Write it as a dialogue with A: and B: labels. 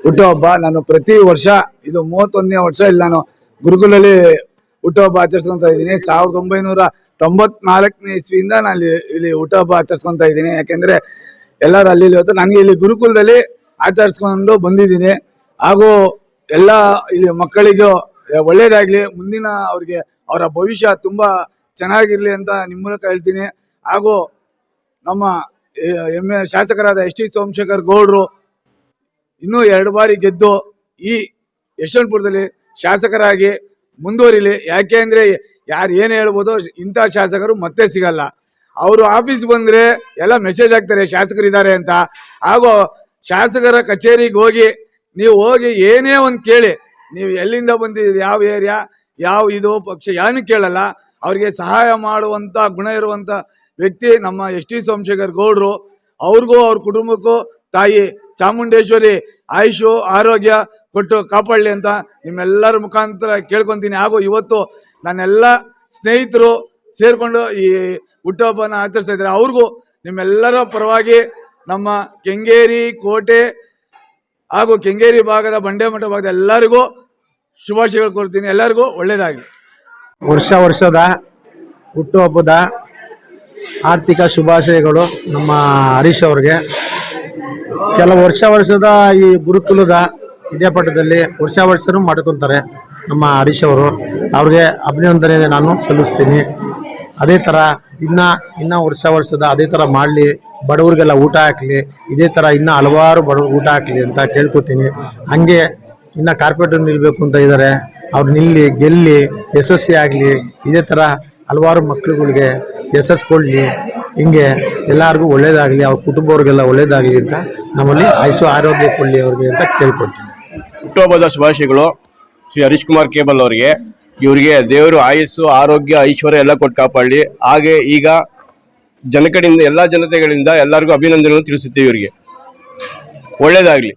A: ಹುಟ್ಟುಹಬ್ಬ ನಾನು ಪ್ರತಿ ವರ್ಷ ಇದು 31ನೇ ವರ್ಷ ಇಲ್ಲಿ ನಾನು ಗುರುಕುಲದಲ್ಲಿ ಹುಟ್ಟುಹಬ್ಬ ಆಚರಿಸ್ಕೊಂತ ಇದ್ದೀನಿ. 1994ನೇ ಇಸ್ವಿಯಿಂದ ನಾನು ಇಲ್ಲಿ ಹುಟ್ಟುಹಬ್ಬ ಆಚರಿಸ್ಕೊಂತ ಇದ್ದೀನಿ. ಯಾಕೆಂದ್ರೆ ಎಲ್ಲರೂ ಅಲ್ಲಿ ಇವತ್ತು ನನಗೆ ಇಲ್ಲಿ ಗುರುಕುಲದಲ್ಲಿ ಆಚರಿಸ್ಕೊಂಡು ಬಂದಿದ್ದೀನಿ. ಹಾಗೂ ಎಲ್ಲ ಇಲ್ಲಿ ಮಕ್ಕಳಿಗೂ ಒಳ್ಳೇದಾಗ್ಲಿ, ಮುಂದಿನ ಅವ್ರಿಗೆ ಅವರ ಭವಿಷ್ಯ ತುಂಬಾ ಚೆನ್ನಾಗಿರ್ಲಿ ಅಂತ ನಿಮ್ಮ ಮೂಲಕ ಹೇಳ್ತೀನಿ. ಹಾಗೂ ನಮ್ಮ ಶಾಸಕರಾದ ಎಸ್ ಟಿ ಸೋಮಶೇಖರ್ ಗೌಡ್ರು ಇನ್ನೂ 2 ಬಾರಿ ಗೆದ್ದು ಈ ಯಶವಂತಪುರದಲ್ಲಿ ಶಾಸಕರಾಗಿ ಮುಂದುವರಿಲಿ. ಯಾಕೆ ಅಂದರೆ ಯಾರು ಏನು ಹೇಳ್ಬೋದು, ಇಂಥ ಶಾಸಕರು ಮತ್ತೆ ಸಿಗಲ್ಲ. ಅವರು ಆಫೀಸ್ ಬಂದರೆ ಎಲ್ಲ ಮೆಸೇಜ್ ಹಾಕ್ತಾರೆ ಶಾಸಕರಿದ್ದಾರೆ ಅಂತ. ಹಾಗೂ ಶಾಸಕರ ಕಚೇರಿಗೆ ಹೋಗಿ ನೀವು ಹೋಗಿ ಏನೇ ಒಂದು ಕೇಳಿ, ನೀವು ಎಲ್ಲಿಂದ ಬಂದಿದ್ದೀರಿ, ಯಾವ ಏರಿಯಾ, ಯಾವ ಇದು ಪಕ್ಷ, ಏನು ಕೇಳಲ್ಲ. ಅವ್ರಿಗೆ ಸಹಾಯ ಮಾಡುವಂಥ ಗುಣ ಇರುವಂಥ ವ್ಯಕ್ತಿ ನಮ್ಮ ಎಸ್ ಟಿ ಸೋಮಶೇಖರ್ ಗೌಡ್ರು. ಅವ್ರಿಗೂ ಅವ್ರ ಕುಟುಂಬಕ್ಕೂ ತಾಯಿ ಚಾಮುಂಡೇಶ್ವರಿ ಆಯುಷು ಆರೋಗ್ಯ ಕೊಟ್ಟು ಕಾಪಾಡಲಿ ಅಂತ ನಿಮ್ಮೆಲ್ಲರ ಮುಖಾಂತರ ಕೇಳ್ಕೊತೀನಿ. ಹಾಗೂ ಇವತ್ತು ನನ್ನೆಲ್ಲ ಸ್ನೇಹಿತರು ಸೇರಿಕೊಂಡು ಈ ಹುಟ್ಟುಹಬ್ಬನ ಆಚರಿಸ್ತಾ ಇದ್ದಾರೆ. ಅವ್ರಿಗೂ ನಿಮ್ಮೆಲ್ಲರ ಪರವಾಗಿ ನಮ್ಮ ಕೆಂಗೇರಿ ಕೋಟೆ ಹಾಗೂ ಕೆಂಗೇರಿ ಭಾಗದ ಬಂಡೆಮಠ ಭಾಗದ ಎಲ್ಲರಿಗೂ ಶುಭಾಶಯಗಳು ಕೋರ್ತೀನಿ. ಎಲ್ಲರಿಗೂ ಒಳ್ಳೆಯದಾಗಲಿ.
B: ವರ್ಷದ ಹುಟ್ಟುಹಬ್ಬದ ಆರ್ಥಿಕ ಶುಭಾಶಯಗಳು ನಮ್ಮ ಹರೀಶ್ ಅವ್ರಿಗೆ. ಕೆಲವು ವರ್ಷದ ಈ ಗುರುಕುಲದ ವಿದ್ಯಾಪೀಠದಲ್ಲಿ ವರ್ಷನೂ ಮಾಡ್ಕೊತಾರೆ ನಮ್ಮ ಹರೀಶ್ ಅವರು. ಅವ್ರಿಗೆ ಅಭಿನಂದನೆ ನಾನು ಸಲ್ಲಿಸ್ತೀನಿ. ಅದೇ ಥರ ಇನ್ನು ವರ್ಷದ ಅದೇ ಥರ ಮಾಡಲಿ, ಬಡವರಿಗೆಲ್ಲ ಊಟ ಹಾಕಲಿ, ಇದೇ ಥರ ಇನ್ನೂ ಹಲವಾರು ಬಡವ್ರಿಗೆ ಊಟ ಹಾಕಲಿ ಅಂತ ಕೇಳ್ಕೊತೀನಿ. ಹಂಗೆ ಇನ್ನು ಕಾರ್ಪೊರೇಟರ್ ನಿಲ್ಲಬೇಕು ಅಂತ ಇದ್ದಾರೆ, ಅವ್ರು ನಿಲ್ಲಿ ಗೆಲ್ಲಿ ಯಶಸ್ವಿ ಆಗಲಿ. ಇದೇ ಥರ ಹಲವಾರು ಮಕ್ಕಳುಗಳಿಗೆ ಯಶಸ್ಸು ಕೊಡಲಿ. ಹಿಂಗೆ ಎಲ್ಲರಿಗೂ ಒಳ್ಳೇದಾಗಲಿ, ಅವ್ರ ಕುಟುಂಬವ್ರಿಗೆಲ್ಲ ಒಳ್ಳೇದಾಗಲಿ ಅಂತ ನಮ್ಮಲ್ಲಿ ಆಯುಷು ಆರೋಗ್ಯ ಕೊಡಲಿ ಅವ್ರಿಗೆ ಅಂತ ಕೇಳ್ಕೊಳ್ತೀನಿ.
C: ಹುಟ್ಟುಹಬ್ಬದ ಶುಭಾಶಯಗಳು ಶ್ರೀ ಹರೀಶ್ ಕುಮಾರ್ ಕೇಬಲ್ ಅವರಿಗೆ. ಇವರಿಗೆ ದೇವರು ಆಯುಸ್ಸು ಆರೋಗ್ಯ ಐಶ್ವರ್ಯ ಎಲ್ಲ ಕೊಟ್ಟು ಕಾಪಾಡಲಿ. ಹಾಗೆ ಈಗ ಜನಕಡೆಯಿಂದ ಎಲ್ಲ ಜನತೆಗಳಿಂದ ಎಲ್ಲರಿಗೂ ಅಭಿನಂದನೆಗಳನ್ನು ತಿಳಿಸುತ್ತೇವೆ. ಇವರಿಗೆ ಒಳ್ಳೇದಾಗಲಿ.